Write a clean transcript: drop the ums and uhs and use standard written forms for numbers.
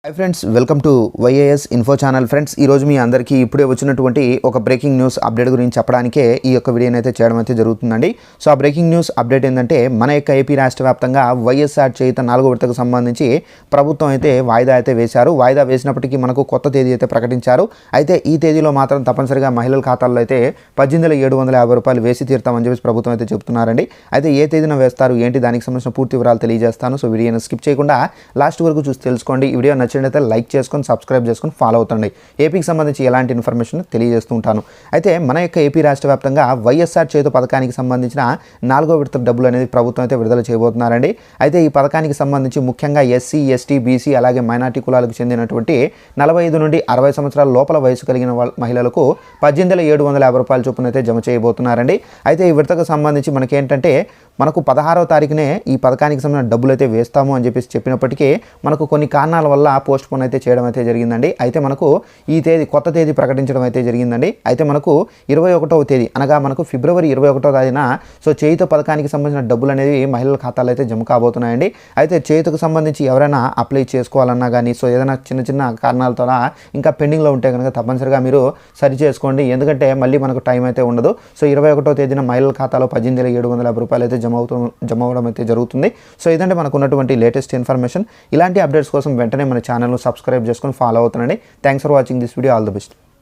Hi friends welcome to YAS info channel friends ఈ రోజు మీ అందరికీ ఇప్పుడే వచ్చినటువంటి ఒక బ్రేకింగ్ న్యూస్ అప్డేట్ గురించి చెప్పడానికే ఈ యొక్క వీడియోని అయితే చేయడం అయితే జరుగుతుందండి. సో ఆ బ్రేకింగ్ న్యూస్ అప్డేట్ ఏంటంటే మన యొక్క ఏపీ రాష్ట్ర వ్యాప్తంగా వైఎస్ఆర్ చేయుత 4వ విడతకు సంబంధించి ప్రభుత్వం అయితే వాయిదా అయితే వేశారు. వాయిదా వేసినప్పటికీ మనకు కొత్త తేదీ అయితే ప్రకటించారు. అయితే ఈ తేదీలో మాత్రం తప్పనిసరిగా మహిళల ఖాతాల్లో అయితే 18,750 రూపాయలు వేసి తీరుతామని చెప్పి ప్రభుత్వం అయితే చెప్తున్నారండి. అయితే ఏ తేదీన వేస్తారు ఏంటి దానికి సంబంధించిన పూర్తి వివరాలు తెలియజేస్తాను. సో వీడియోని స్కిప్ చేయకుండా లాస్ట్ వరకు చూసి తెలుసుకోండి. ఈ వీడియో నచ్చినట్లయితే లైక్ చేసుకొని సబ్స్క్రైబ్ చేసుకొని ఫాలో అవుతండి. ఏపీకి సంబంధించి ఎలాంటి ఇన్ఫర్మేషన్ తెలియజేస్తూ ఉంటాను. అయితే మన యొక్క ఏపీ రాష్ట్ర వ్యాప్తంగా వైఎస్ఆర్ చేయుత పథకానికి సంబంధించిన 4వ విడత డబ్బులు అనేది ప్రభుత్వం అయితే విడుదల చేయబోతున్నారండి. అయితే ఈ పథకానికి సంబంధించి ముఖ్యంగా ఎస్సీ, ఎస్టీ, బీసీ అలాగే మైనార్టీ కులాలకు చెందినటువంటి 45 నుండి 60 సంవత్సరాల లోపల వయసు కలిగిన మహిళలకు 18,750 రూపాయల చొప్పున అయితే జమ చేయబోతున్నారండి. అయితే ఈ విడతకు సంబంధించి మనకేంటంటే మనకు 16వ తారీఖునే ఈ పథకానికి సంబంధించిన డబ్బులు అయితే వేస్తాము అని చెప్పినప్పటికీ మనకు కొన్ని కారణాల వల్ల పోస్ట్ పోన్ అయితే చేయడం అయితే జరిగిందండి. అయితే మనకు ఈ తేదీ కొత్త తేదీ ప్రకటించడం అయితే జరిగిందండి. అయితే మనకు 21వ తేదీ అనగా మనకు ఫిబ్రవరి 21వ తేదీన సో చేయుత పథకానికి సంబంధించిన డబ్బులు అనేవి మహిళల ఖాతాలో అయితే జమ కాబోతున్నాయండి. అయితే చేయుతకు సంబంధించి ఎవరైనా అప్లై చేసుకోవాలన్నా కానీ సో ఏదైనా చిన్న చిన్న కారణాలతో ఇంకా పెండింగ్లో ఉంటే కనుక తప్పనిసరిగా మీరు సరి చేసుకోండి. ఎందుకంటే మళ్ళీ మనకు టైం అయితే ఉండదు. సో 21వ తేదీన మహిళల ఖాతాలో 18,750 రూపాయలు అయితే జమ అవ్వడం అయితే జరుగుతుంది. సో ఇదంటే మనకు ఉన్నటువంటి లేటెస్ట్ ఇన్ఫర్మేషన్. ఇలాంటి అప్డేట్స్ కోసం వెంటనే మన ఛానల్ను సబ్స్క్రైబ్ చేసుకొని ఫాలో అవుతుండండి. Thanks for watching this video. All the best.